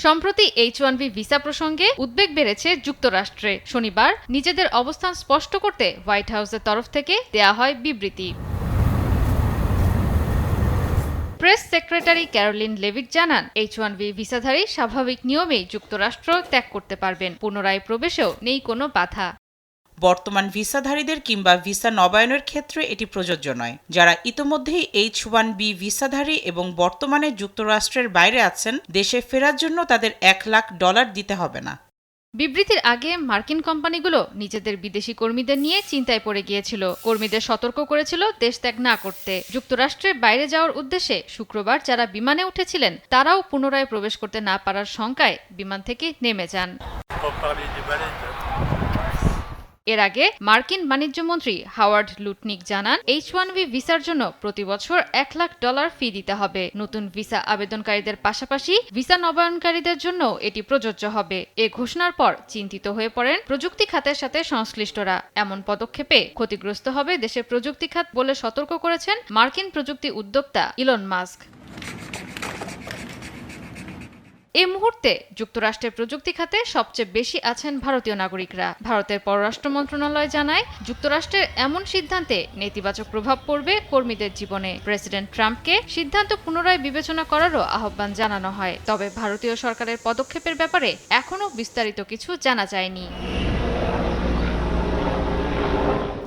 সম্প্রতি H-1B visa প্রসঙ্গে উদ্বেগ বেড়েছে যুক্তরাষ্ট্রে। শনিবার নিজেদের অবস্থান স্পষ্ট করতে হোয়াইট হাউসের তরফ থেকে দেয়া হয় বিবৃতি। প্রেস সেক্রেটারি ক্যারোলিন লেভিট জানান, H-1B ভিসাধারী স্বাভাবিক নিয়মেই যুক্তরাষ্ট্র ত্যাগ করতে পারবেন। পুনরায় প্রবেশেও নেই কোনো বাধা। বর্তমান ভিসাধারীদের কিংবা ভিসা নবায়নের ক্ষেত্রে এটি প্রযোজ্য নয়। যারা ইতোমধ্যেই H-1B ভিসাধারী এবং বর্তমানে যুক্তরাষ্ট্রের বাইরে আছেন, দেশে ফেরার জন্য তাদের $1 লাখ দিতে হবে না। বিবৃতির আগে মার্কিন কোম্পানিগুলো নিজেদের বিদেশি কর্মীদের নিয়ে চিন্তায় পড়ে গিয়েছিল। কর্মীদের সতর্ক করেছিল দেশ ত্যাগ না করতে। যুক্তরাষ্ট্রের বাইরে যাওয়ার উদ্দেশ্যে শুক্রবার যারা বিমানে উঠেছিলেন তারাও পুনরায় প্রবেশ করতে না পারার শঙ্কায় বিমান থেকে নেমে যান। এর আগে মার্কিন বাণিজ্যমন্ত্রী হাওয়ার্ড লুটনিক জানান, H-1B ভিসার জন্য প্রতি বছর $1 লাখ ফি দিতে হবে। নতুন ভিসা আবেদনকারীদের পাশাপাশি ভিসা নবায়নকারীদের জন্য এটি প্রযোজ্য হবে। এ ঘোষণার পর চিন্তিত হয়ে পড়েন প্রযুক্তি খাতের সাথে সংশ্লিষ্টরা। এমন পদক্ষেপে ক্ষতিগ্রস্ত হবে দেশের প্রযুক্তি খাত বলে সতর্ক করেছেন মার্কিন প্রযুক্তি উদ্যোক্তা ইলন মাস্ক। এই মুহূর্তে যুক্তরাষ্ট্রের প্রযুক্তি খাতে সবচেয়ে বেশি আছেন ভারতীয় নাগরিকরা। ভারতের পররাষ্ট্র মন্ত্রণালয় জানায়, যুক্তরাষ্ট্রের এমন সিদ্ধান্তে নেতিবাচক প্রভাব পড়বে কর্মীদের জীবনে। প্রেসিডেন্ট ট্রাম্পকে সিদ্ধান্ত পুনরায় বিবেচনা করারও আহ্বান জানানো হয়। তবে ভারতীয় সরকারের পদক্ষেপের ব্যাপারে এখনও বিস্তারিত কিছু জানা যায়নি।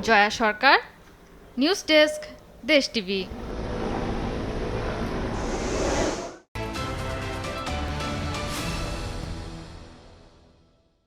জয়া সরকার, নিউজ ডেস্ক, দেশ টিভি।